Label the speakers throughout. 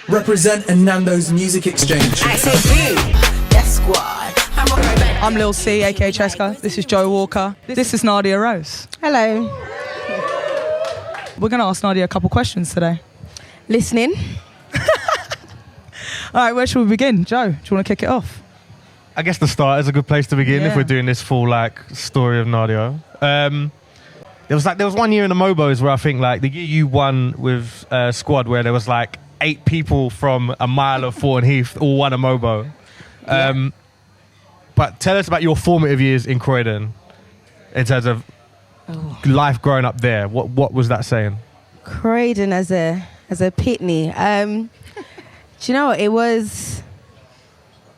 Speaker 1: represent a Nando's Music Exchange.
Speaker 2: I'm Lil C, aka Cheska. This is Joe Walker. This is Nadia Rose.
Speaker 3: Hello.
Speaker 2: We're going to ask Nadia a couple questions today.
Speaker 3: Listening.
Speaker 2: All right, where should we begin? Joe, do you want to kick it off?
Speaker 4: I guess the start is a good place to begin if we're doing this full story of Nadia. There was 1 year in the Mobos where I think the year you won with Squad where there was 8 people from a mile of Thornton Heath all won a Mobo. But tell us about your formative years in Croydon in terms of life growing up there. What was that saying?
Speaker 3: Croydon as a pitney. Do you know what?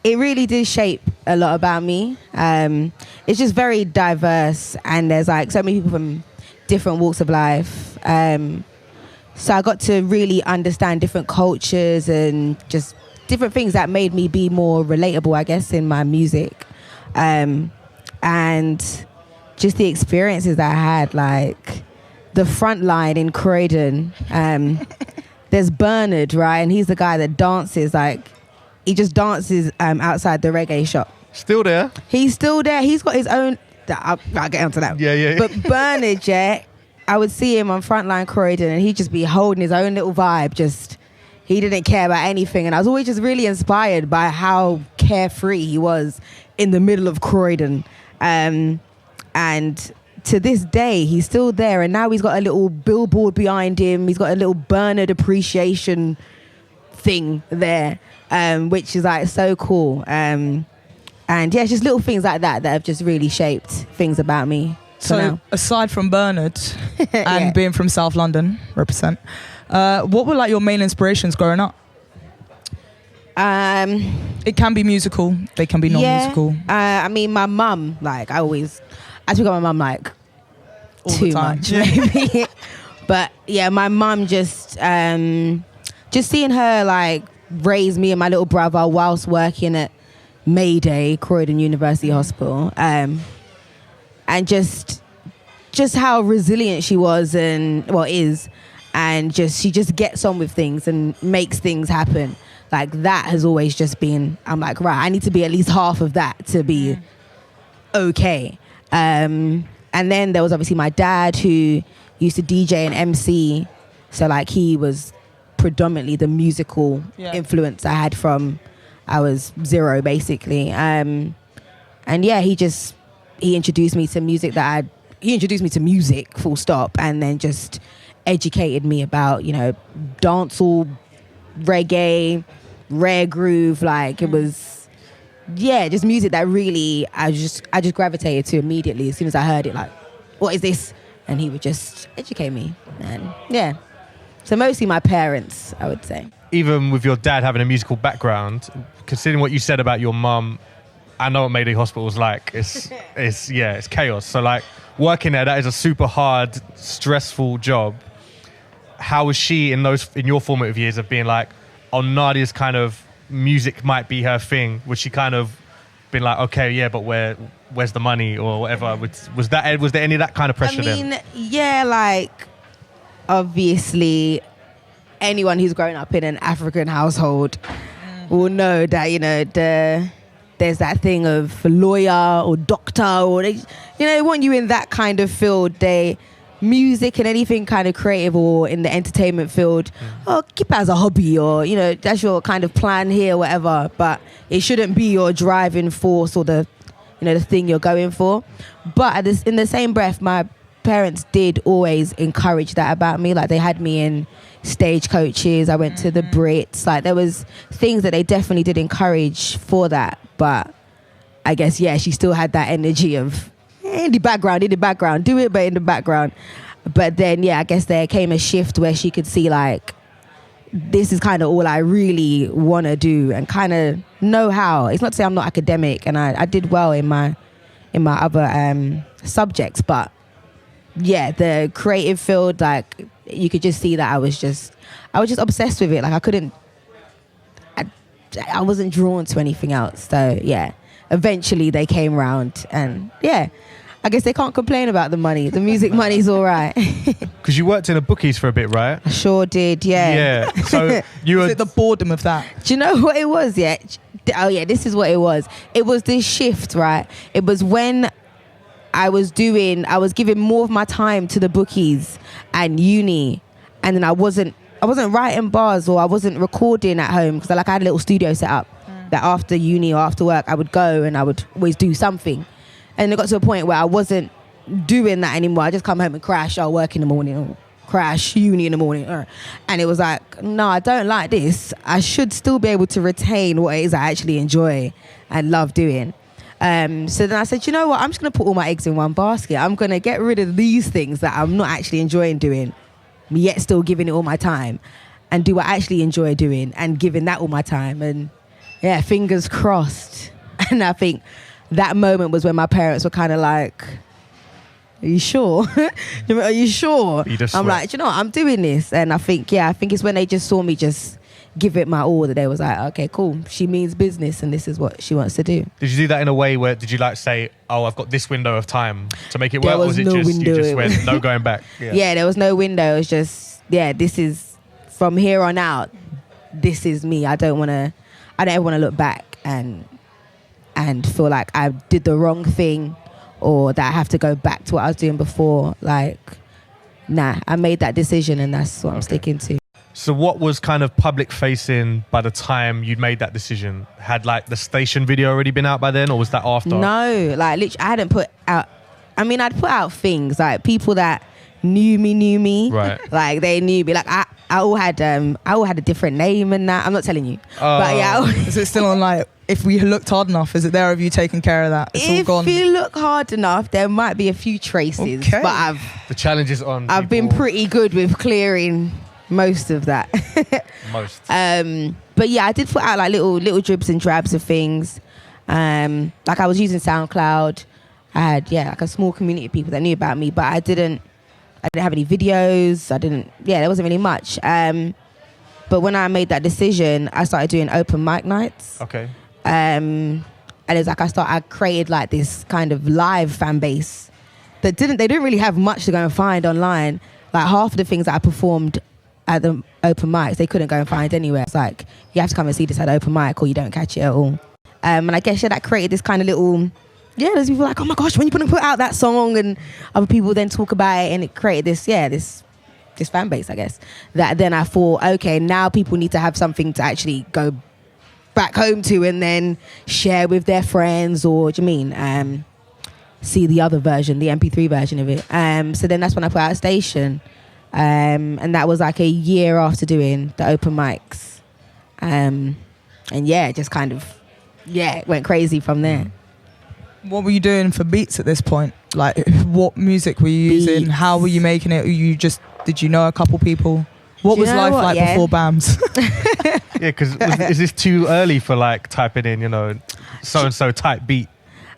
Speaker 3: It really did shape a lot about me. It's just very diverse and there's so many people from different walks of life. So I got to really understand different cultures and just different things that made me be more relatable, I guess, in my music. And just the experiences that I had, the front line in Croydon. There's Bernard, right? And he's the guy that dances, he just dances outside the reggae shop.
Speaker 4: Still there?
Speaker 3: He's still there. He's got his own... I'll get onto that.
Speaker 4: Yeah.
Speaker 3: But Bernard, I would see him on Frontline Croydon and he'd just be holding his own little vibe. He didn't care about anything. And I was always just really inspired by how carefree he was in the middle of Croydon. And to this day, he's still there. And now he's got a little billboard behind him. He's got a little Bernard appreciation thing there, which is so cool. And it's just little things like that have just really shaped things about me.
Speaker 2: So aside from Bernard and being from South London, represent, what were your main inspirations growing up? It can be musical, they can be non-musical.
Speaker 3: My mum, I took on my mum
Speaker 2: all
Speaker 3: too much, maybe. But yeah, my mum just seeing her raise me and my little brother whilst working at Mayday, Croydon University Hospital, and just how resilient she was is, and she just gets on with things and makes things happen. That has always just been, I'm right, I need to be at least half of that to be okay. And then there was obviously my dad who used to DJ and MC, so he was predominantly the musical influence I had from I was 0 basically. And he introduced me to music he introduced me to music full stop, and then just educated me about, dancehall, reggae, rare groove. It was, just music that really I just gravitated to immediately as soon as I heard it. What is this? And he would just educate me. And so mostly my parents, I would say.
Speaker 4: Even with your dad having a musical background, considering what you said about your mum, I know what Mayday Hospital was like. It's chaos. So working there, that is a super hard, stressful job. How was she in your formative years of being Nadia's kind of music might be her thing? Was she kind of been okay, but where's the money or whatever? Was there any of that kind of pressure then?
Speaker 3: Obviously, anyone who's grown up in an African household will know that, there's that thing of lawyer or doctor, or they want you in that kind of field. Music and anything kind of creative or in the entertainment field, keep it as a hobby, or that's your kind of plan here, whatever. But it shouldn't be your driving force or the thing you're going for. But in the same breath, my parents did always encourage that about me. They had me in stage coaches. I went to the Brits. There was things that they definitely did encourage for that. But I guess, she still had that energy of in the background, do it, but in the background. But then, I guess there came a shift where she could see this is kind of all I really want to do and kind of know how. It's not to say I'm not academic, and I did well in my other subjects, but the creative field, you could just see that I was just obsessed with it. I wasn't drawn to anything else. So eventually they came round, and I guess they can't complain about the money. The music money's all right.
Speaker 4: Because you worked in a bookies for a bit, right?
Speaker 3: I sure did, yeah.
Speaker 4: Yeah. So you were
Speaker 2: Is it the boredom of that?
Speaker 3: Do you know what it was? Yeah. Oh yeah, this is what it was. It was this shift, right? It was when I was giving more of my time to the bookies and uni, and then I wasn't writing bars or I wasn't recording at home because I had a little studio set up that after uni or after work I would go and I would always do something. And it got to a point where I wasn't doing that anymore. I just come home and crash, work in the morning, or crash, uni in the morning. And it was like, no, I don't like this. I should still be able to retain what it is I actually enjoy and love doing. So then I said, you know what? I'm just going to put all my eggs in one basket. I'm going to get rid of these things that I'm not actually enjoying doing, yet still giving it all my time, and do what I actually enjoy doing and giving that all my time. And yeah, fingers crossed. And I think that moment was when my parents were kind of like, are you sure? Are you sure? I'm like, you know what? I'm doing this. And I think it's when they just saw me just give it my all that they was like, okay, cool. She means business and this is what she wants to do.
Speaker 4: Did you do that in a way where, did you say, oh, I've got this window of time to make it work?
Speaker 3: There was
Speaker 4: or was it
Speaker 3: no
Speaker 4: just,
Speaker 3: window.
Speaker 4: you just went, no going back?
Speaker 3: Yeah, there was no window. It was just, this is, from here on out, this is me. I don't ever want to look back and feel like I did the wrong thing or that I have to go back to what I was doing before. Like, nah, I made that decision and that's what I'm sticking to.
Speaker 4: So what was kind of public facing by the time you'd made that decision? Had the station video already been out by then, or was that after?
Speaker 3: No, literally, I hadn't put out, I'd put out things, people that knew me.
Speaker 4: Right.
Speaker 3: They knew me. I all had a different name and that. I'm not telling you. But yeah.
Speaker 2: Is it still on if we looked hard enough, is it there of you taking care of that? It's all gone.
Speaker 3: If you look hard enough, there might be a few traces.
Speaker 2: Okay.
Speaker 3: But
Speaker 4: the challenge is on.
Speaker 3: I've been pretty good with clearing most of that.
Speaker 4: Most.
Speaker 3: But yeah, I did put out little dribs and drabs of things. I was using SoundCloud. I had a small community of people that knew about me, but I didn't have any videos. There wasn't really much. But when I made that decision, I started doing open mic nights.
Speaker 4: Okay.
Speaker 3: And it's I created this kind of live fan base that they didn't really have much to go and find online. Half of the things that I performed at the open mics, they couldn't go and find anywhere. It's you have to come and see this at the open mic or you don't catch it at all. And I guess that created this kind of little, there's people oh my gosh, when you put out that song, and other people then talk about it, and it created this fan base, I guess. That then I thought, okay, now people need to have something to actually go back home to and then share with their friends, or do you mean see the other version, the MP3 version of it. So then that's when I put out a station. And that was a year after doing the open mics. And it just kind of, it went crazy from there.
Speaker 2: What were you doing for beats at this point? What music were you using? How were you making it? Did you know a couple people? What was life like before BAMS?
Speaker 4: Yeah, because is this too early for typing in, so-and-so type beat?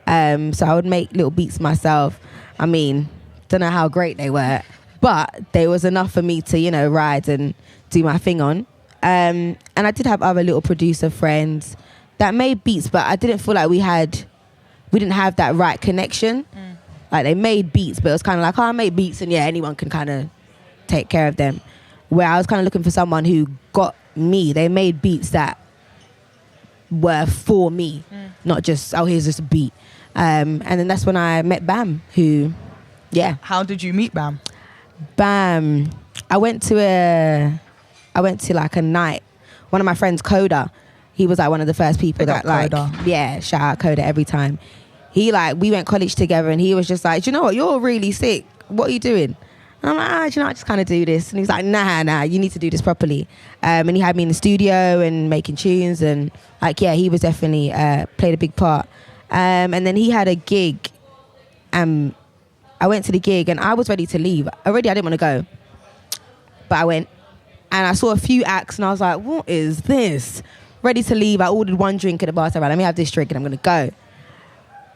Speaker 3: So I would make little beats myself. Don't know how great they were, but there was enough for me to, ride and do my thing on. And I did have other little producer friends that made beats, but I didn't feel like we didn't have that right connection. They made beats, but it was kind of I make beats and anyone can kind of take care of them. Where I was kind of looking for someone who got me. They made beats that were for me, not just, here's this beat. And then that's when I met Bam, who,
Speaker 2: How did you meet Bam?
Speaker 3: Bam. I went to a night. One of my friends, Coda, he was one of the first people
Speaker 2: Big up Coda.
Speaker 3: Shout out Coda every time. He we went college together and he was just you know what, you're really sick. What are you doing? And I'm like, I just kind of do this. And he's like, nah, you need to do this properly. And he had me in the studio and making tunes and he was definitely played a big part. And then he had a gig. I went to the gig and I was ready to leave. Already I didn't want to go. But I went and I saw a few acts and I was like, what is this? Ready to leave. I ordered one drink at the bar. So let me have this drink and I'm going to go.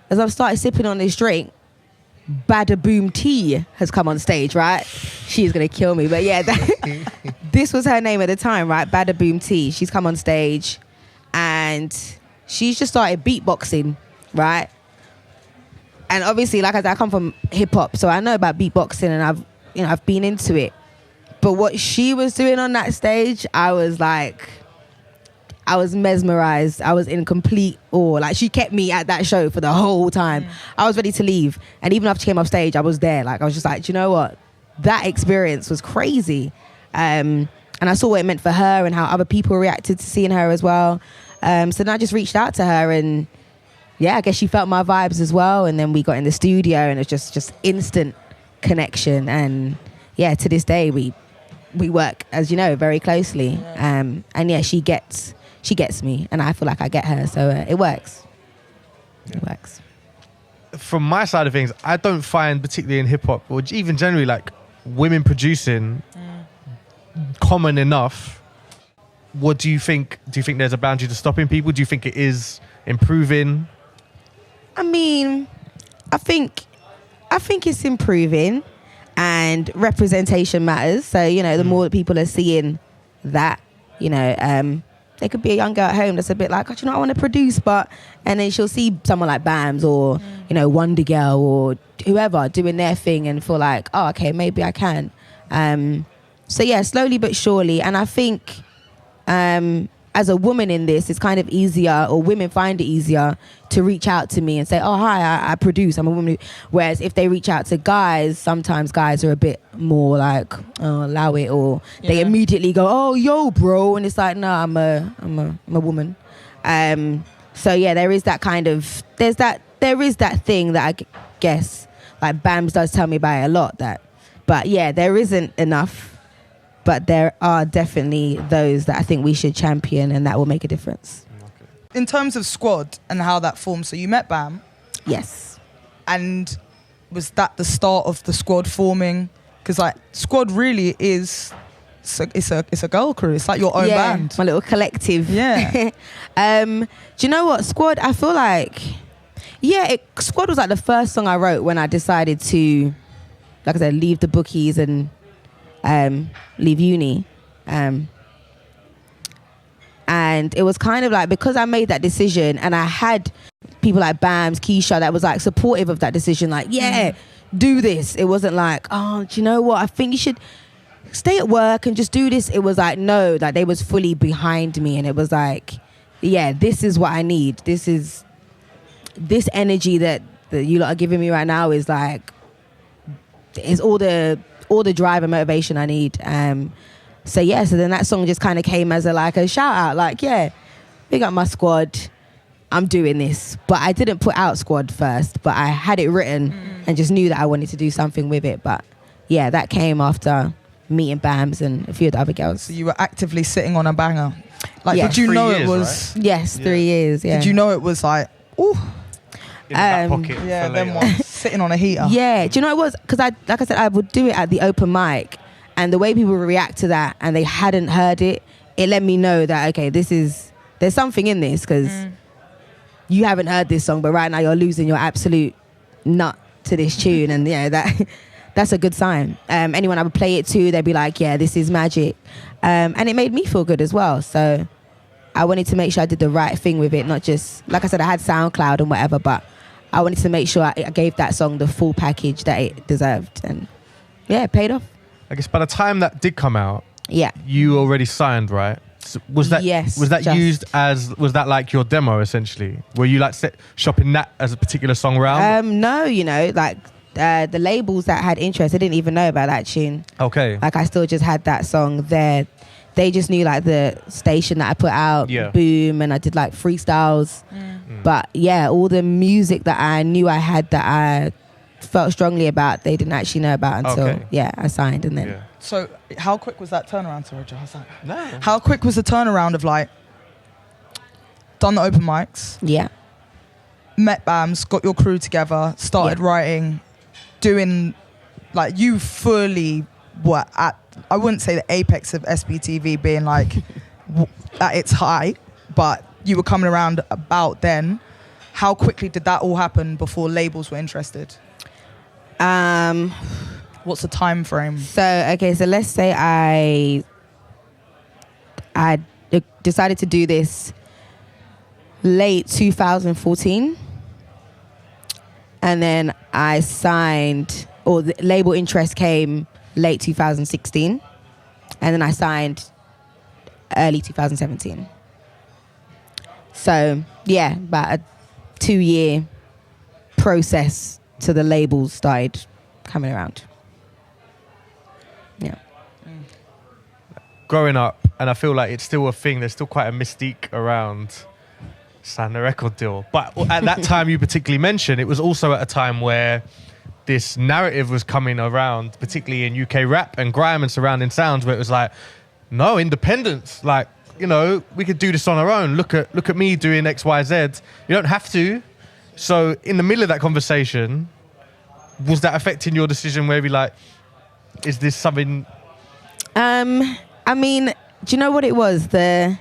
Speaker 3: As I've started sipping on this drink, Bada Boom T has come on stage, right? She's going to kill me. But this was her name at the time, right? Bada Boom T. She's come on stage and she's just started beatboxing, right? And obviously, like I said, I come from hip hop, so I know about beatboxing, and I've been into it. But what she was doing on that stage, I was mesmerized. I was in complete awe. Like, she kept me at that show for the whole time. I was ready to leave. And even after she came off stage, I was there. Like, I was just like, do you know what? That experience was crazy. And I saw what it meant for her and how other people reacted to seeing her as well. So then I just reached out to her, and yeah, I guess she felt my vibes as well. And then we got in the studio, and it's just instant connection. And yeah, to this day, we work, as you know, very closely. And yeah, she gets me, and I feel like I get her. So it works. Yeah. It works.
Speaker 4: From my side of things, I don't find, particularly in hip hop or even generally, like women producing common enough. What do you think? Do you think there's a boundary to stopping people? Do you think it is improving?
Speaker 3: I mean, I think it's improving, and representation matters. So, you know, the more that people are seeing that, you know, there could be a young girl at home that's a bit like, oh, you know, I want to produce, and then she'll see someone like Bams or, you know, Wonder Girl or whoever doing their thing and feel like, oh, okay, maybe I can. So yeah, slowly but surely. And I think as a woman in this, it's kind of easier, or women find it easier to reach out to me and say, oh, hi, I produce, I'm a woman. Whereas if they reach out to guys, sometimes guys are a bit more like, oh, allow it, or they immediately go, oh, yo, bro. And it's like, no, I'm a woman. So yeah, there is that thing that I guess, like Bams does tell me about it a lot, but yeah, there isn't enough. But there are definitely those that I think we should champion, and that will make a difference.
Speaker 2: In terms of squad and how that formed, so you met Bam.
Speaker 3: Yes.
Speaker 2: And was that the start of the squad forming? Because like squad really is, it's a girl crew. It's like your own band.
Speaker 3: My little collective.
Speaker 2: Yeah.
Speaker 3: Do you know what? Squad, I feel like, Squad was like the first song I wrote when I decided to, like I said, leave the bookies and leave uni. And it was kind of like, because I made that decision and I had people like Bams, Keisha that was like supportive of that decision, like, do this. It wasn't like, oh, do you know what? I think you should stay at work and just do this. It was like, no, like they was fully behind me, and it was like, yeah, this is what I need. This energy that you lot are giving me right now is like, is all the drive and motivation I need. So then that song just kind of came as a shout out, like, yeah, big up my squad, I'm doing this. But I didn't put out squad first, but I had it written and just knew that I wanted to do something with it. But yeah, that came after meeting Bams and a few of the other girls.
Speaker 2: So you were actively sitting on a banger. Like,
Speaker 3: yes.
Speaker 2: Did you know
Speaker 4: 3 years,
Speaker 2: it was?
Speaker 4: right?
Speaker 3: Yes, 3 years, yeah.
Speaker 2: Did you know it was like, ooh,
Speaker 4: In the back pocket.
Speaker 2: yeah,
Speaker 4: for
Speaker 2: them
Speaker 4: later.
Speaker 2: ones sitting on a heater.
Speaker 3: Yeah, do you know what it was? Because like I said, I would do it at the open mic, and the way people would react to that and they hadn't heard it, it let me know that, okay, there's something in this, because you haven't heard this song, but right now you're losing your absolute nut to this tune, and yeah, that's a good sign. Anyone I would play it to, they'd be like, yeah, this is magic. And it made me feel good as well. So I wanted to make sure I did the right thing with it, not just, like I said, I had SoundCloud and whatever, but I wanted to make sure I gave that song the full package that it deserved. And yeah, it paid off.
Speaker 4: I guess by the time that did come out,
Speaker 3: Yeah.
Speaker 4: you already signed, right? So was that
Speaker 3: Yes,
Speaker 4: was that
Speaker 3: just-
Speaker 4: used as, was that like your demo essentially? Were you like shopping that as a particular song round?
Speaker 3: No, you know, like the labels that had interest, they didn't even know about that tune.
Speaker 4: Okay.
Speaker 3: Like, I still just had that song there. They just knew like the station that I put out, Boom, and I did like freestyles. But yeah, all the music that I knew I had that I felt strongly about, they didn't actually know about until I signed. And then
Speaker 2: So how quick was that turnaround, sorry, Johannesburg?
Speaker 4: No.
Speaker 2: How quick was the turnaround of like, done the open mics, met Bams, got your crew together, started writing, doing, like, you fully were at, I wouldn't say the apex of SBTV being like at its height, but you were coming around about then. How quickly did that all happen before labels were interested? What's the time frame?
Speaker 3: So let's say I decided to do this late 2014. And then I signed, or the label interest came late 2016. And then I signed early 2017. So, yeah, about a 2-year process to the labels started coming around. Yeah.
Speaker 4: Growing up, and I feel like it's still a thing, there's still quite a mystique around signing a record deal. But at that time you particularly mentioned, it was also at a time where this narrative was coming around, particularly in UK rap and grime and surrounding sounds, where it was like, no, independence. Like, you know, we could do this on our own. Look at me doing X, Y, Z. You don't have to. So in the middle of that conversation, was that affecting your decision where you're like, is this something?
Speaker 3: I mean, do you know what it was? The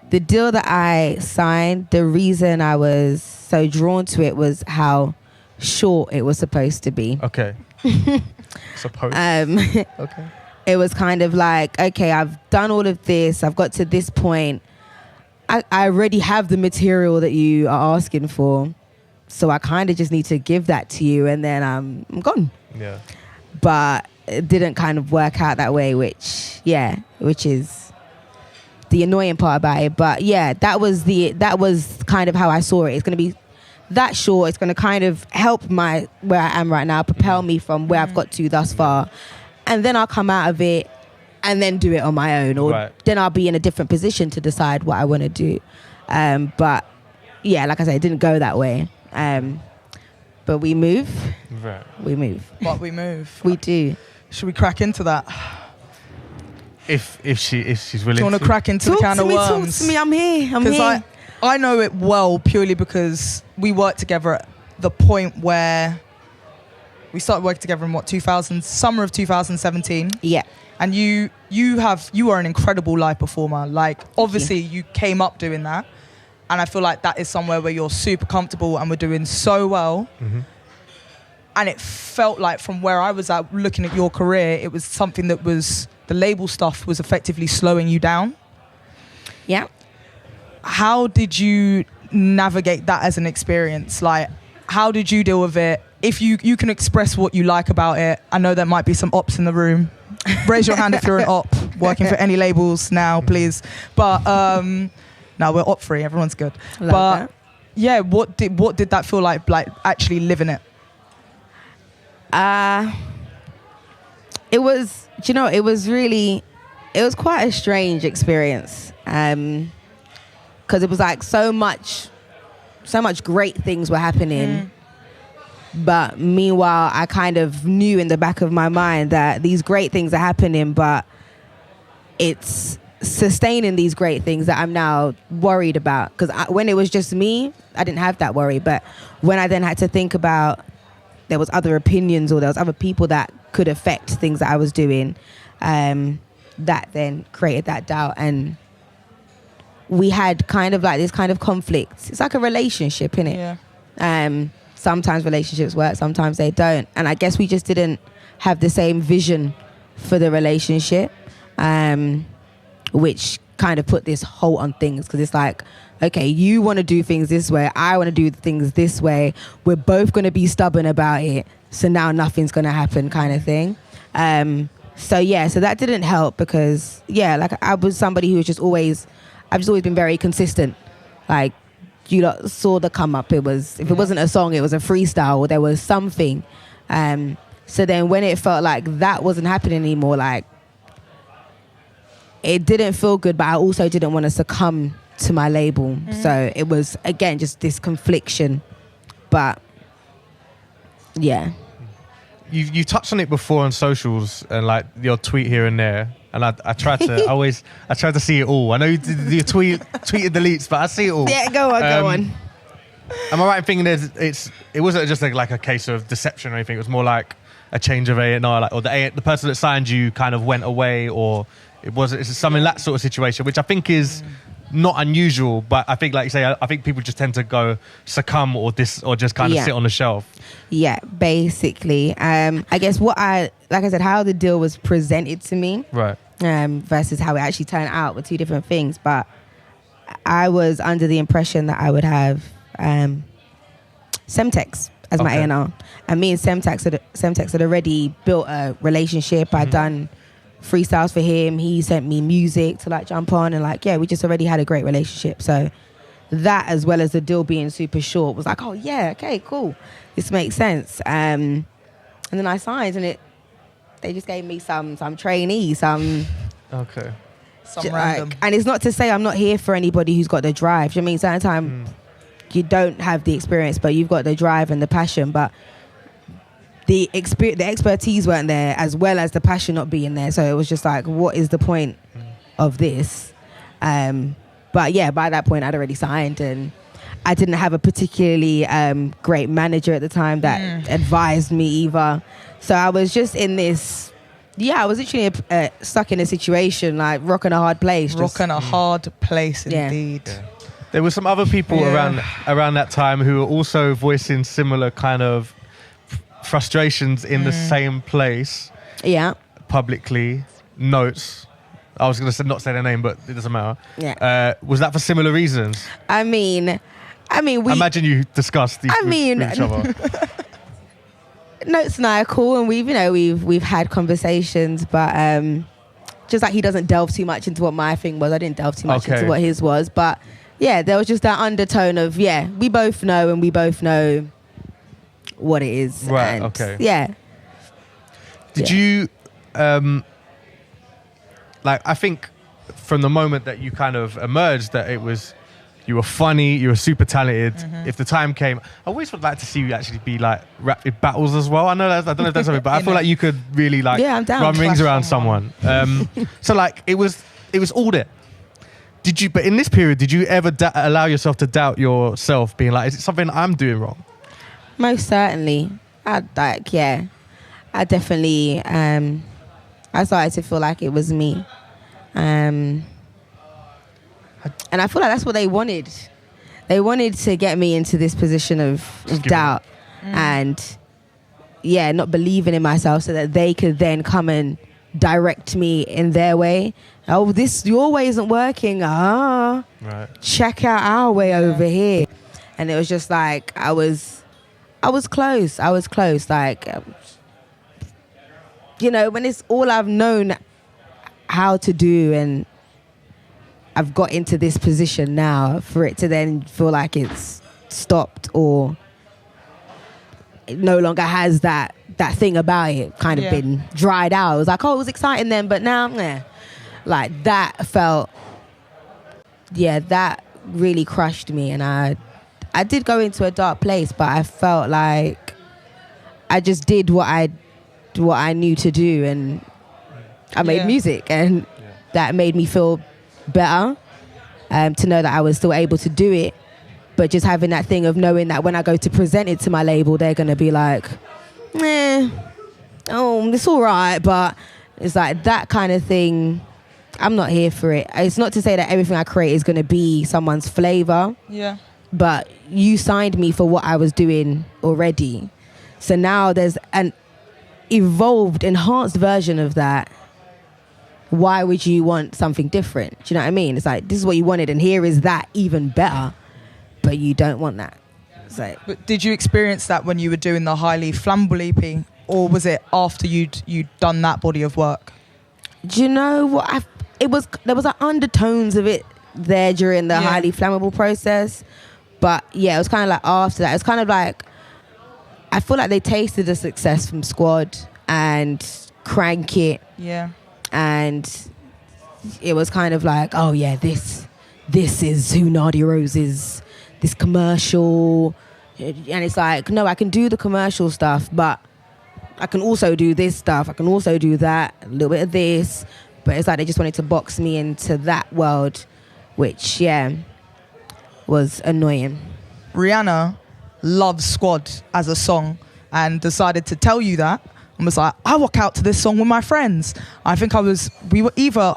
Speaker 3: deal that I signed, the reason I was so drawn to it was how short it was supposed to be.
Speaker 4: Okay. Supposed.
Speaker 3: Okay. It was kind of like, okay, I've done all of this. I've got to this point. I already have the material that you are asking for. So I kind of just need to give that to you and then I'm gone.
Speaker 4: Yeah.
Speaker 3: But it didn't kind of work out that way, which is the annoying part about it. But yeah, that was kind of how I saw it. It's going to be that short. It's going to kind of help where I am right now, propel me from where I've got to thus far. And then I'll come out of it and then do it on my own. Or then I'll be in a different position to decide what I want to do. But yeah, like I said, it didn't go that way. But we move.
Speaker 4: Right.
Speaker 3: We move.
Speaker 2: But we move.
Speaker 3: We do.
Speaker 2: Should we crack into that?
Speaker 4: If she's willing.
Speaker 2: Do you want to crack into the can of worms?
Speaker 3: Talk to me. I'm here.
Speaker 2: Because I know it well purely because we worked together at the point where we started working together in summer of 2017.
Speaker 3: Yeah.
Speaker 2: And you are an incredible live performer. Like, obviously you came up doing that. And I feel like that is somewhere where you're super comfortable and we're doing so well. Mm-hmm. And it felt like from where I was at looking at your career, it was something that was, the label stuff was effectively slowing you down.
Speaker 3: Yeah.
Speaker 2: How did you navigate that as an experience? Like, how did you deal with it? If you can express what you like about it. I know there might be some ops in the room. Raise your hand if you're an op working for any labels now, please. But no, we're op free. Everyone's good. But that. Yeah, what did that feel like actually living it?
Speaker 3: It was, it was quite a strange experience. Because it was like so much great things were happening. But meanwhile, I kind of knew in the back of my mind that these great things are happening, but it's sustaining these great things that I'm now worried about. Because when it was just me, I didn't have that worry. But when I then had to think about there was other opinions or there was other people that could affect things that I was doing, that then created that doubt. And we had kind of like this kind of conflict. It's like a relationship, innit? Yeah. Sometimes relationships work, sometimes they don't. And I guess we just didn't have the same vision for the relationship, which kind of put this halt on things. Because it's like, okay, you want to do things this way, I want to do things this way. We're both going to be stubborn about it. So now nothing's going to happen kind of thing. So that didn't help because, like I was somebody who's I've just always been very consistent. Like, you lot saw the come up. If it wasn't a song, it was a freestyle or there was something. So then when it felt like that wasn't happening anymore, like it didn't feel good, but I also didn't want to succumb to my label. So it was, again, just this confliction. But yeah.
Speaker 4: You touched on it before on socials and like your tweet here and there. And I tried to see it all. I know you did your tweeted deletes, but I see it all.
Speaker 3: Yeah, go on.
Speaker 4: Am I right in thinking it wasn't just like a case of deception or anything? It was more like a change of A&R, or the person that signed you kind of went away, or it's something that sort of situation, which I think is not unusual. But I think, like you say, I think people just tend to succumb or just kind of sit on the shelf. Yeah,
Speaker 3: basically. I guess like I said, how the deal was presented to me,
Speaker 4: right,
Speaker 3: versus how it actually turned out were two different things. But I was under the impression that I would have Semtex as my A&R. And me and Semtex had already built a relationship. I'd done freestyles for him. He sent me music to like jump on, and like, yeah, we just already had a great relationship. So that, as well as the deal being super short, was like, oh yeah, okay, cool, this makes sense. And then I signed, and they just gave me some trainee, some
Speaker 2: random.
Speaker 3: And it's not to say I'm not here for anybody who's got the drive. Do you know what I mean? Certain time you don't have the experience, but you've got the drive and the passion, but the expertise weren't there, as well as the passion not being there. So it was just like, what is the point of this? But yeah, by that point I'd already signed, and I didn't have a particularly great manager at the time that advised me either. So I was just in this, I was literally stuck in a situation, like rocking a hard place.
Speaker 2: Rocking a hard place indeed.
Speaker 4: Yeah. There were some other people around that time who were also voicing similar kind of frustrations in the same place. Yeah. Publicly. Notes. I was going to not say their name, but it doesn't matter. Yeah. Was that for similar reasons? I mean, I imagine you discussed these with each other.
Speaker 3: Notes and I are cool, and we've had conversations, but just like he doesn't delve too much into what my thing was. I didn't delve too much into what his was, but yeah, there was just that undertone of we both know, and we both know what it is.
Speaker 4: Right.
Speaker 3: And
Speaker 4: okay.
Speaker 3: Yeah.
Speaker 4: Did you I think from the moment that you kind of emerged that it was, you were funny, you were super talented. If the time came, I always would like to see you actually be like rap with battles as well. I don't know if that's something, but I feel like you could really like run rings around someone. So like it was all there. But in this period, did you ever allow yourself to doubt yourself, being like, is it something I'm doing wrong?
Speaker 3: Most certainly. I definitely, I started to feel like it was me. And I feel like that's what they wanted. They wanted to get me into this position of doubt and not believing in myself, so that they could then come and direct me in their way. Oh, your way isn't working. Right. Check out our way over here. And it was just like, I was close. Like, when it's all I've known how to do, and I've got into this position now, for it to then feel like it's stopped or it no longer has that thing about it, kind of been dried out. It was like, oh, it was exciting then, but now, like that felt, that really crushed me. And I did go into a dark place, but I felt like I just did what I knew to do, and I made music, and that made me feel better, to know that I was still able to do it. But just having that thing of knowing that when I go to present it to my label, they're going to be like, it's all right, but it's like that kind of thing. I'm not here for it. It's not to say that everything I create is going to be someone's flavor. Yeah. But you signed me for what I was doing already. So now there's an evolved, enhanced version of that. Why would you want something different? Do you know what I mean? It's like, this is what you wanted, and here is that even better, but you don't want that. So,
Speaker 2: but did you experience that when you were doing the highly flammable EP, or was it after you'd done that body of work?
Speaker 3: Do you know what? There was undertones of it there during the highly flammable process, but it was kind of like after that. It's kind of like, I feel like they tasted the success from Squad and Crank It. Yeah. And it was kind of like, oh yeah, this is who Nadia Rose is, this commercial. And it's like, no, I can do the commercial stuff, but I can also do this stuff. I can also do that, a little bit of this. But it's like they just wanted to box me into that world, which, was annoying.
Speaker 2: Rihanna loves Squad as a song and decided to tell you that, and was like, I walk out to this song with my friends. I think we were either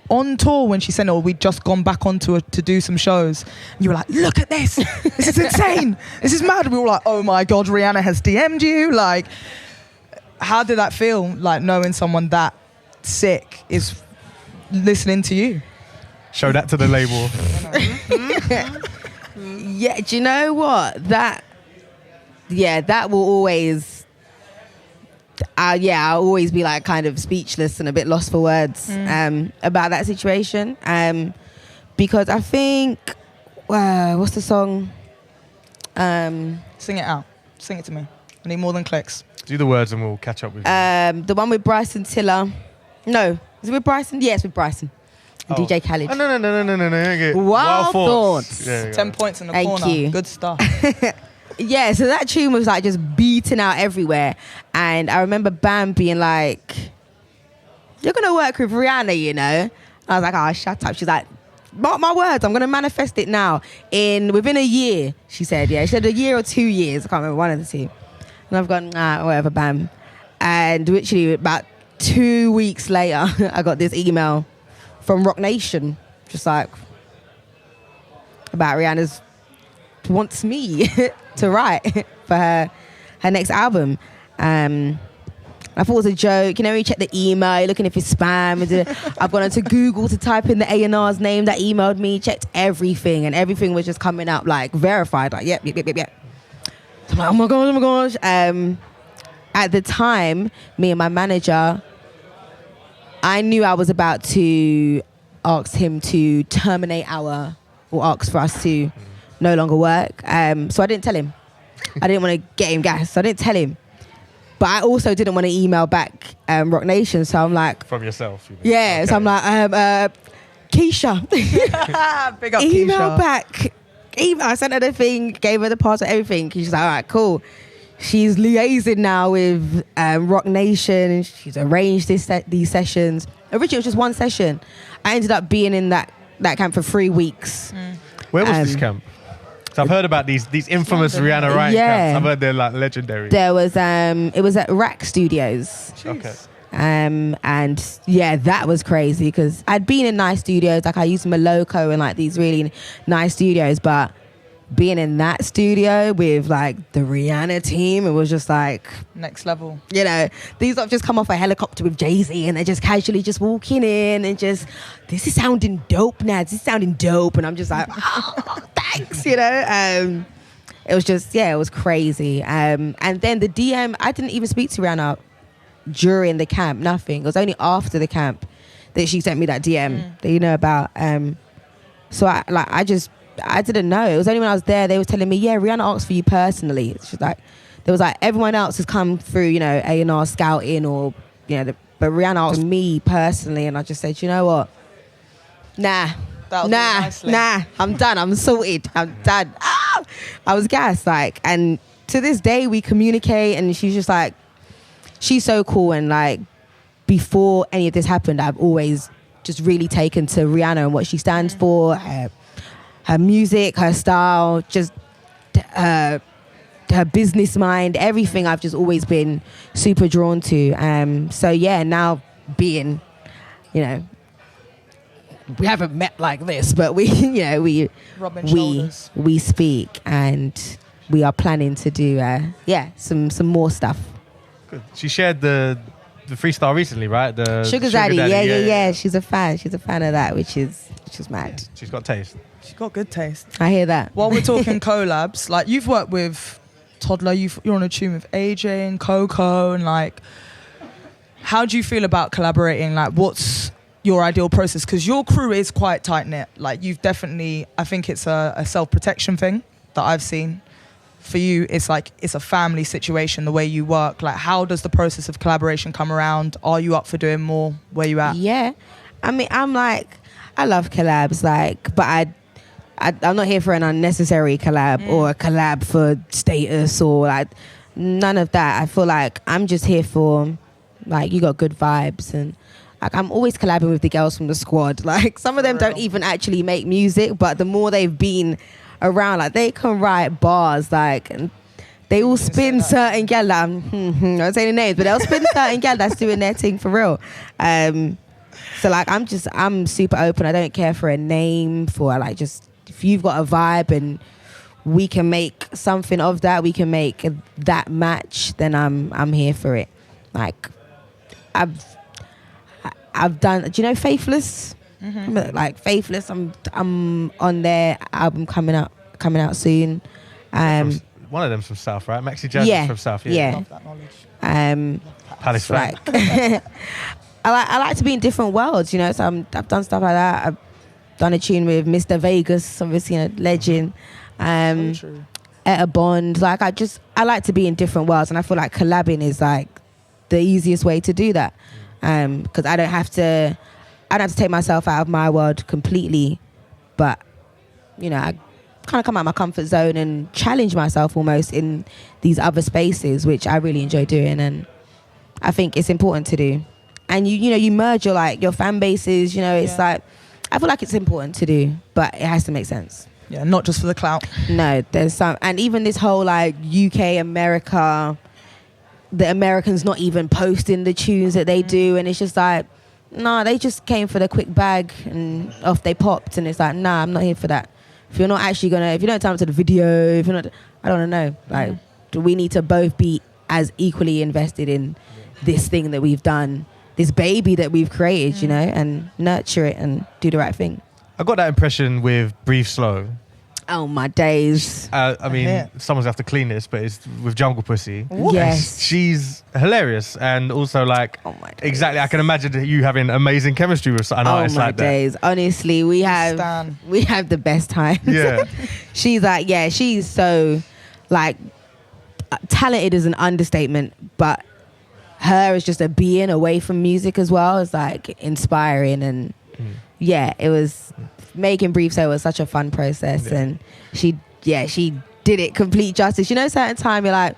Speaker 2: on tour when she said, or we'd just gone back on tour to do some shows. And you were like, look at this. This is insane. This is mad. And we were like, oh my God, Rihanna has DM'd you. Like, how did that feel? Like, knowing someone that sick is listening to you?
Speaker 4: Show that to the label.
Speaker 3: Yeah, do you know what? That that will always, I'll always be like kind of speechless and a bit lost for words about that situation. Because I think, what's the song?
Speaker 2: Sing it out. Sing it to me. I need more than clicks.
Speaker 4: Do the words and we'll catch up with you.
Speaker 3: The one with Bryson Tiller. No, is it with Bryson? Yes, with Bryson. And DJ Khaled.
Speaker 4: Oh, no. Okay.
Speaker 3: Wild Thoughts.
Speaker 4: Yeah,
Speaker 2: 10 points in the
Speaker 3: Thank
Speaker 2: corner.
Speaker 3: you.
Speaker 2: Good stuff.
Speaker 3: Yeah, so that tune was like just beating out everywhere. And I remember Bam being like, you're going to work with Rihanna, you know? And I was like, oh, shut up. She's like, mark my words, I'm going to manifest it now. Within a year, she said, yeah. She said a year or 2 years. I can't remember, one of the two. And I've gone, whatever, Bam. And literally about 2 weeks later, I got this email from Rock Nation, just like, about Rihanna's wants me to write for her next album. I thought it was a joke. You know, you check the email, you're looking if it's spam. I've gone onto Google to type in the A&R's name that emailed me, checked everything, and everything was just coming up like verified, like yep. So I'm like, oh my gosh. At the time, me and my manager, I knew I was about to ask him to terminate ask for us to no longer work. So I didn't tell him. I didn't want to get him gas. So I didn't tell him. But I also didn't want to email back Rock Nation. So I'm like...
Speaker 4: From yourself? You mean?
Speaker 3: Yeah. Okay. So I'm like, Keisha.
Speaker 2: Big up
Speaker 3: email
Speaker 2: Keisha.
Speaker 3: back. I sent her the thing, gave her the password, everything. She's like, all right, cool. She's liaising now with Rock Nation. And she's arranged these sessions. Originally, it was just one session. I ended up being in that camp for 3 weeks.
Speaker 4: Where was this camp? So I've heard about these infamous Rihanna writing camps. I've heard they're like legendary.
Speaker 3: There was it was at Rack Studios.
Speaker 4: Okay.
Speaker 3: And yeah, that was crazy because I'd been in nice studios, like I used Moloko and like these really nice studios, but being in that studio with like the Rihanna team, it was just like
Speaker 2: next level.
Speaker 3: You know, these have just come off a helicopter with Jay-Z and they're just casually just walking in and just, this is sounding dope, Nads. This is sounding dope. And I'm just like, oh, thanks, you know. It was just, yeah, it was crazy. And then the DM, I didn't even speak to Rihanna during the camp, nothing. It was only after the camp that she sent me that DM that you know about. So I didn't know. It was only when I was there, they were telling me, yeah, Rihanna asked for you personally. It's just like, there was like, everyone else has come through, you know, A&R scouting or, you know, but Rihanna asked me personally. And I just said, you know what? Nah, I'm done. I'm sorted. I'm done. I was gassed, like, and to this day we communicate and she's just like, she's so cool. And like, before any of this happened, I've always just really taken to Rihanna and what she stands for, her music, her style, just her business mind, everything I've just always been super drawn to. So yeah, now being, you know, we haven't met like this, but we, you know, we speak and we are planning to do, some more stuff.
Speaker 4: Good. She shared the freestyle recently, right? The
Speaker 3: Sugar Daddy. Yeah. She's a fan. She's a fan of that, which is mad.
Speaker 4: Yeah, she's got taste.
Speaker 2: She's got good taste.
Speaker 3: I hear that.
Speaker 2: While we're talking collabs, like you've worked with Toddler, you're on a tune with AJ and Coco, and like, how do you feel about collaborating? Like, what's your ideal process? Because your crew is quite tight knit. Like, you've definitely, I think it's a self-protection thing that I've seen. For you, it's like, it's a family situation, the way you work. Like, how does the process of collaboration come around? Are you up for doing more? Where you at?
Speaker 3: Yeah. I mean, I'm like, I love collabs, like, but I'm not here for an unnecessary collab or a collab for status or like none of that. I feel like I'm just here for like, you got good vibes, and like I'm always collabing with the girls from the squad. Like some of them don't even actually make music, but the more they've been around, like they can write bars, like, and they all spin certain gal. I won't say the names, but they'll spin certain gal that's doing their thing for real. So like I'm super open. I don't care for a name, for like, just if you've got a vibe and we can make something of that, we can make that match, then I'm here for it. Like I've done, do you know Faithless? Mm-hmm. Like Faithless, I'm on their album coming out soon.
Speaker 4: one of them's from South, right? Maxi Jazz is from South.
Speaker 3: Yeah.
Speaker 2: Love that knowledge.
Speaker 4: Palace fan.
Speaker 3: Like, I like to be in different worlds, you know. So I've done stuff like that. I've done a tune with Mr. Vegas, obviously a legend.
Speaker 2: So true.
Speaker 3: Etta Bond. Like I like to be in different worlds, and I feel like collabing is like the easiest way to do that. Because I don't have to take myself out of my world completely, but you know, I kind of come out of my comfort zone and challenge myself almost in these other spaces, which I really enjoy doing, and I think it's important to do. And you merge your fan bases. You know, it's like I feel like it's important to do, but it has to make sense.
Speaker 2: Yeah, not just for the clout.
Speaker 3: No, there's some, and even this whole like UK America, the Americans not even posting the tunes that they do, and it's just like, nah, they just came for the quick bag and off they popped, and it's like, nah, I'm not here for that. If you're not actually if you don't turn up to the video, if you're not, I don't know. Like, do we need to both be as equally invested in this thing that we've done, this baby that we've created, you know, and nurture it and do the right thing.
Speaker 4: I got that impression with Breathe Slow.
Speaker 3: Oh, my days.
Speaker 4: I mean, someone's have to clean this, but it's with Jungle Pussy.
Speaker 3: Yes.
Speaker 4: She's hilarious, and also like,
Speaker 3: oh my days.
Speaker 4: Exactly, I can imagine you having amazing chemistry with an artist like that. Oh my
Speaker 3: days. Honestly, we have the best time.
Speaker 4: Yeah.
Speaker 3: She's like, she's so like talented is an understatement, but her is just a being away from music as well. It's like inspiring, and it was making Brief So was such a fun process, and she did it complete justice. You know, certain time you're like,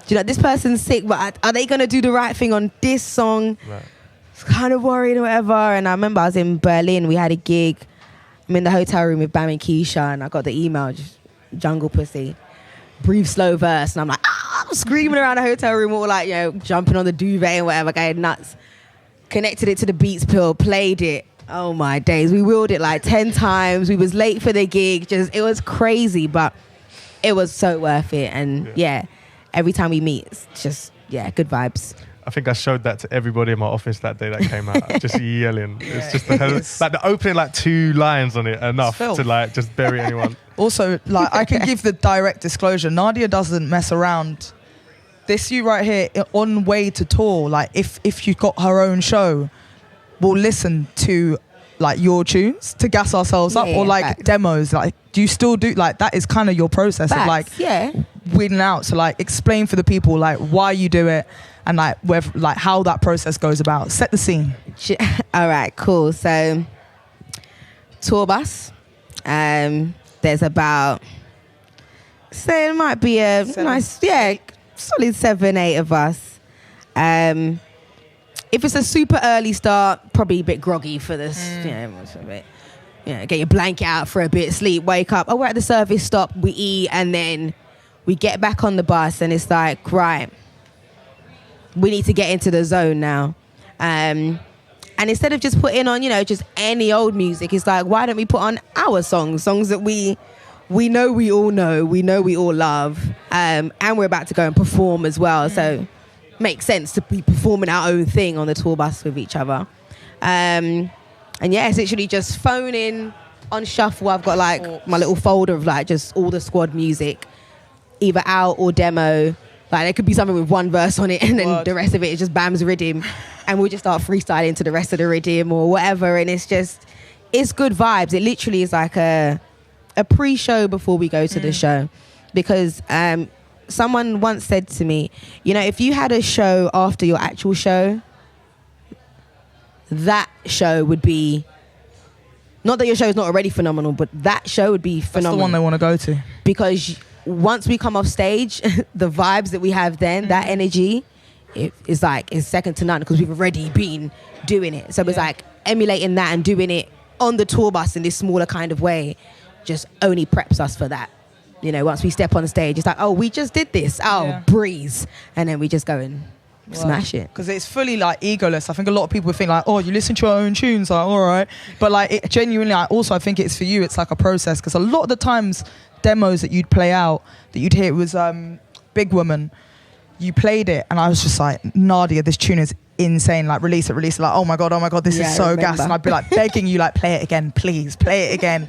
Speaker 3: this person's sick, but are they gonna do the right thing on this song? Right. I was kind of worried or whatever. And I remember I was in Berlin, we had a gig. I'm in the hotel room with Bam and Keisha, and I got the email, just Jungle Pussy, Breathe Slow verse, and I'm like, I'm screaming around the hotel room, all like, jumping on the duvet and whatever, going nuts. Connected it to the Beats pill, played it. Oh my days, we wheeled it like 10 times. We was late for the gig. It was crazy, but it was so worth it. And every time we meet, it's just, good vibes.
Speaker 4: I think I showed that to everybody in my office that day that came out, just yelling. It's just the opening, like 2 lines on it, enough to like just bury anyone.
Speaker 2: Also, like I can give the direct disclosure, Nadia doesn't mess around. This you right here, on way to tour, like if you've got her own show, we'll listen to like your tunes to gas ourselves up, or like facts. Demos. Like, do you still do like that? Is kind of your process of like weeding out. So like explain for the people like why you do it, and like like how that process goes about. Set the scene.
Speaker 3: All right, cool. So tour bus. There's about, say it might be a nice, solid 7-8 of us. If it's a super early start, probably a bit groggy for this, get your blanket out for a bit, sleep, wake up. Oh, we're at the service stop, we eat, and then we get back on the bus, and it's like, right, we need to get into the zone now. And instead of just putting on, just any old music, it's like, why don't we put on our songs that we know we all know, we all love, and we're about to go and perform as well. So makes sense to be performing our own thing on the tour bus with each other. And it's literally just phoning on shuffle. I've got like my little folder of like just all the squad music, either out or demo. Like there could be something with one verse on it, and then the rest of it is just Bam's rhythm, and we'll just start freestyling to the rest of the rhythm or whatever. And it's good vibes. It literally is like a pre-show before we go to the show, because someone once said to me, if you had a show after your actual show, that show would be, not that your show is not already phenomenal, but that show would be phenomenal.
Speaker 2: That's the one they want to go to.
Speaker 3: Because once we come off stage, the vibes that we have then, that energy, is second to none, because we've already been doing it. So it's like emulating that and doing it on the tour bus in this smaller kind of way just only preps us for that. Once we step on the stage, it's like, oh, we just did this. Oh, breeze. And then we just go and smash it.
Speaker 2: Because it's fully like egoless. I think a lot of people think like, oh, you listen to your own tunes, like, all right. But like it genuinely, I think it's for you, it's like a process. Because a lot of the times, demos that you'd play out, that you'd hear, it was Big Woman. You played it and I was just like, Nadia, this tune is insane. Like release it. Like, oh my God, this is so gas. And I'd be like begging you, like, play it again, please, play it again.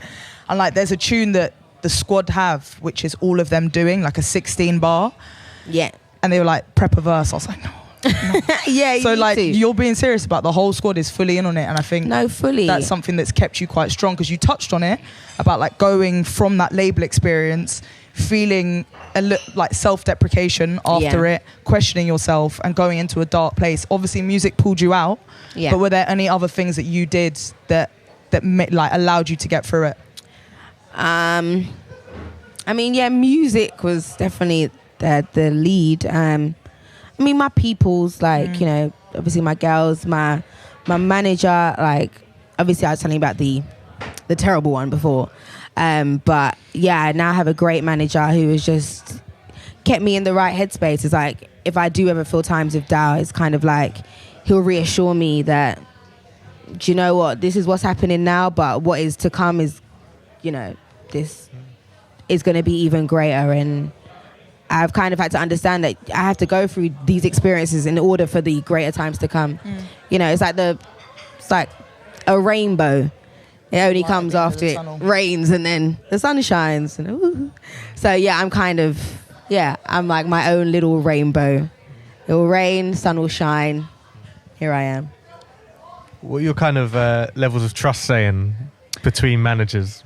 Speaker 2: And like there's a tune that the squad have, which is all of them doing like a 16 bar.
Speaker 3: Yeah.
Speaker 2: And they were like, prep a verse. I was like, no.
Speaker 3: Yeah.
Speaker 2: So like you're being serious about the whole squad is fully in on it, and I think
Speaker 3: fully.
Speaker 2: That's something that's kept you quite strong, because you touched on it about like going from that label experience, feeling like self-deprecation after it, questioning yourself, and going into a dark place. Obviously, music pulled you out. Yeah. But were there any other things that you did that like allowed you to get through it?
Speaker 3: I mean, yeah, music was definitely the lead. I mean, my people's, like, you know, obviously my girls, my manager, like, obviously I was telling you about the terrible one before. But yeah, I now have a great manager who has just kept me in the right headspace. It's like, if I do ever feel times of doubt, it's kind of like, he'll reassure me that, do you know what, this is what's happening now, but what is to come is, you know, this is going to be even greater. And I've kind of had to understand that I have to go through these experiences in order for the greater times to come. You know, it's like a rainbow. It only comes after it rains, and then the sun shines. And, so yeah, I'm like my own little rainbow. It will rain, sun will shine. Here I am.
Speaker 4: What are your kind of levels of trust saying between managers?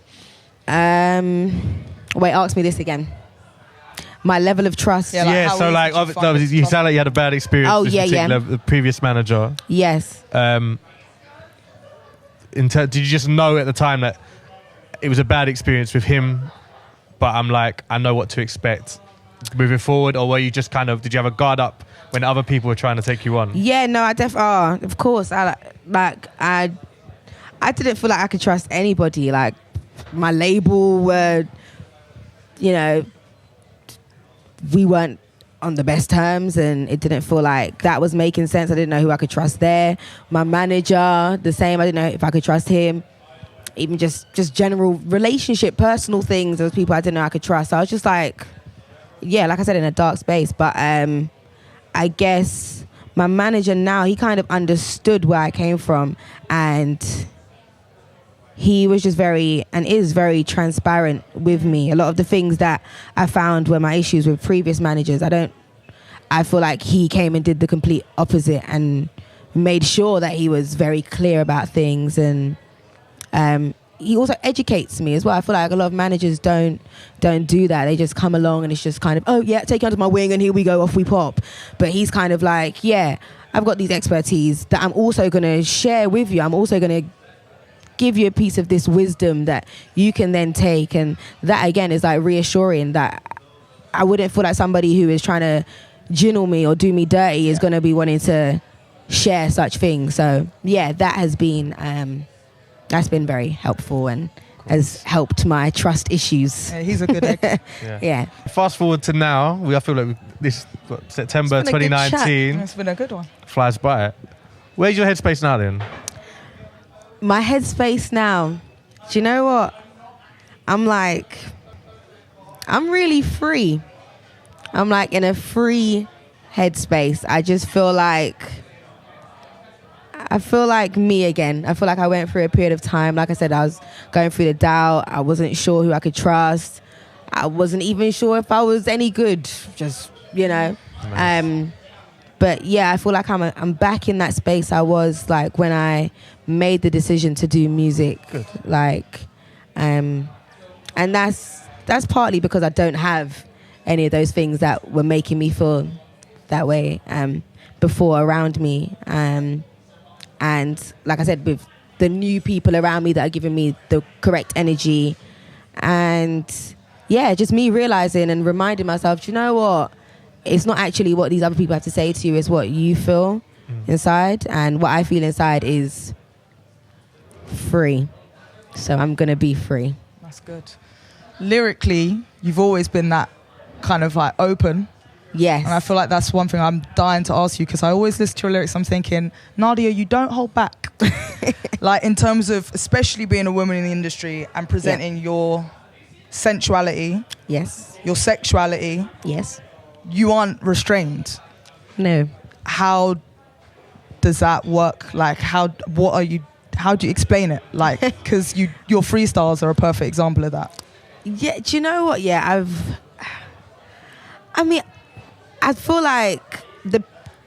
Speaker 3: Wait, ask me this again. My level of trust.
Speaker 4: Yeah, so like obviously you sound like you had a bad experience with the previous manager.
Speaker 3: Yes.
Speaker 4: Did you just know at the time that it was a bad experience with him, but I know what to expect moving forward? Or were you just did you have a guard up when other people were trying to take you on?
Speaker 3: Yeah, no, of course. I didn't feel like I could trust anybody. Like, my label were, you know, we weren't on the best terms, and it didn't feel like that was making sense. I didn't know who I could trust there. My manager, the same. I didn't know if I could trust him. Even just general relationship, personal things. There was people I didn't know I could trust. So I was just like, yeah, like I said, in a dark space. But I guess my manager now, he kind of understood where I came from, and he was just is very transparent with me. A lot of the things that I found were my issues with previous managers, I feel like he came and did the complete opposite and made sure that he was very clear about things. And he also educates me as well. I feel like a lot of managers don't do that. They just come along and it's just kind of, oh yeah, take you under my wing and here we go, off we pop. But he's kind of like, yeah, I've got these expertise that I'm also going to share with you. I'm also going to give you a piece of this wisdom that you can then take. And that again is like reassuring that I wouldn't feel like somebody who is trying to jinnle me or do me dirty is going to be wanting to share such things. So yeah, that has been that's been very helpful and has helped my trust issues.
Speaker 2: Yeah, he's a good egg.
Speaker 3: Yeah.
Speaker 4: Fast forward to now, I feel like September 2019.
Speaker 2: It's been a good one.
Speaker 4: Flies by. Where's your headspace now then?
Speaker 3: My headspace now, do you know what? I'm really free. I'm like in a free headspace. I just feel like me again. I feel like I went through a period of time. Like I said, I was going through the doubt. I wasn't sure who I could trust. I wasn't even sure if I was any good. Just, you know. Nice. But yeah, I feel like I'm back in that space I was like when I made the decision to do music.
Speaker 4: Good.
Speaker 3: Like, and that's partly because I don't have any of those things that were making me feel that way before around me. And like I said, with the new people around me that are giving me the correct energy, and yeah, just me realizing and reminding myself, do you know what? It's not actually what these other people have to say to you, it's what you feel inside. And what I feel inside is free. So I'm going to be free.
Speaker 2: That's good. Lyrically, you've always been that kind of like open.
Speaker 3: Yes.
Speaker 2: And I feel like that's one thing I'm dying to ask you, because I always listen to your lyrics, I'm thinking, Nadia, you don't hold back. Like in terms of, especially being a woman in the industry and presenting your sensuality.
Speaker 3: Yes.
Speaker 2: Your sexuality.
Speaker 3: Yes.
Speaker 2: You aren't restrained.
Speaker 3: No.
Speaker 2: How does that work? Like, how do you explain it? Like, because your freestyles are a perfect example of that.
Speaker 3: Yeah, do you know what? Yeah, I feel like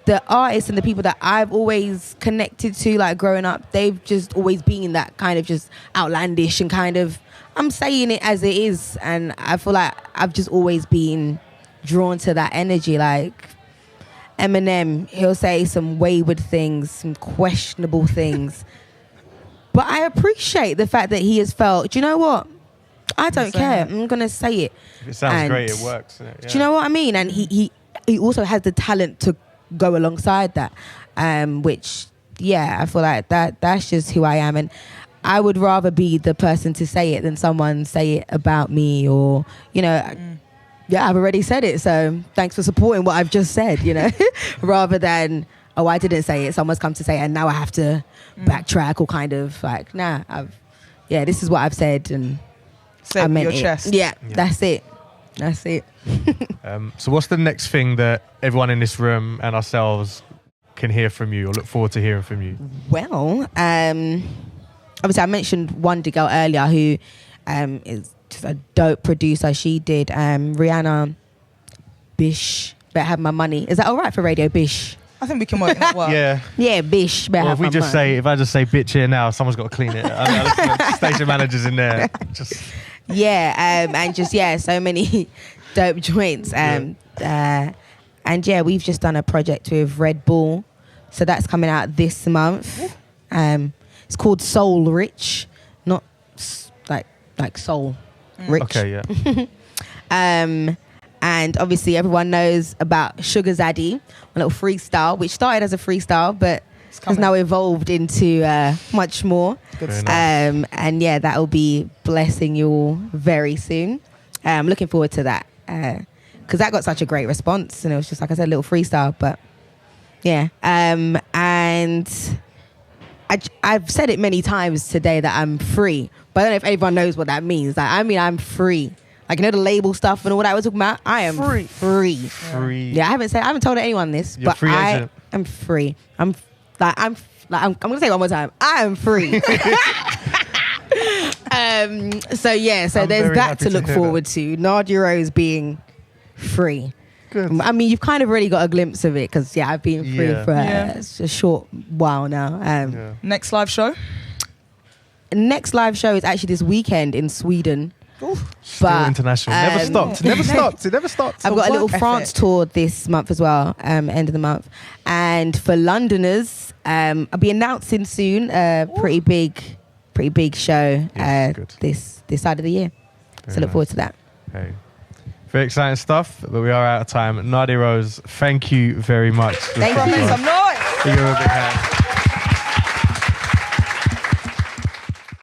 Speaker 3: the artists and the people that I've always connected to, like growing up, they've just always been that kind of just outlandish and kind of, I'm saying it as it is, and I feel like I've just always been drawn to that energy. Like Eminem, he'll say some wayward things, some questionable things, but I appreciate the fact that he has felt, do you know what? I don't care. I'm gonna say it.
Speaker 4: If it sounds great, it works. Yeah.
Speaker 3: Do you know what I mean? And he also has the talent to go alongside that, which I feel like that's just who I am, and I would rather be the person to say it than someone say it about me, or I've already said it, so thanks for supporting what I've just said, rather than I didn't say it, someone's come to say it and now I have to backtrack, or kind of like this is what I've said and
Speaker 2: say
Speaker 3: I
Speaker 2: it with
Speaker 3: meant
Speaker 2: your
Speaker 3: it.
Speaker 2: chest.
Speaker 3: Yeah, that's it.
Speaker 4: So what's the next thing that everyone in this room and ourselves can hear from you or look forward to hearing from you?
Speaker 3: Well, obviously I mentioned Wonder Girl earlier, who is just a dope producer. She did Rihanna, Bish, Better Have My Money. Is that all right for radio, Bish?
Speaker 2: I think we can work that well.
Speaker 3: Yeah, Bish, Better Have My Money.
Speaker 4: If I just say bitch here now, someone's got to clean it. Station managers in there. So many dope joints. We've just done a project with Red Bull, so that's coming out this month. It's called Soul Rich, not like soul rich. Okay, yeah.
Speaker 3: And obviously everyone knows about Sugar Zaddy, my little freestyle, which started as a freestyle, but has now evolved into much more.
Speaker 2: Good
Speaker 4: Very
Speaker 2: stuff.
Speaker 4: nice.
Speaker 3: And that will be blessing you all very soon. I'm looking forward to that because that got such a great response, and it was just, like I said, a little freestyle. But yeah, and I've said it many times today that I'm free, but I don't know if everyone knows what that means. Like, I'm free. Like, the label stuff and all that we're talking about. I am free.
Speaker 4: Free.
Speaker 3: Yeah, I haven't told anyone this,
Speaker 4: You're
Speaker 3: but
Speaker 4: free agent.
Speaker 3: I am free. I'm gonna say it one more time. I am free. So there's that to look forward to. Nadia Rose being free.
Speaker 4: Good.
Speaker 3: I mean, you've kind of already got a glimpse of it because I've been free for a short while now.
Speaker 2: Next live show?
Speaker 3: Next live show is actually this weekend in Sweden.
Speaker 4: Still international. Never stopped. It never stopped.
Speaker 3: I've got a little France tour this month as well, end of the month. And for Londoners, I'll be announcing soon a pretty big show this side of the year.
Speaker 4: Very
Speaker 3: so look forward to that.
Speaker 4: Hey. Very exciting stuff, but we are out of time. Nadia Rose, thank you very much.
Speaker 3: Thank you.
Speaker 2: Some noise.
Speaker 4: Give her a big hand.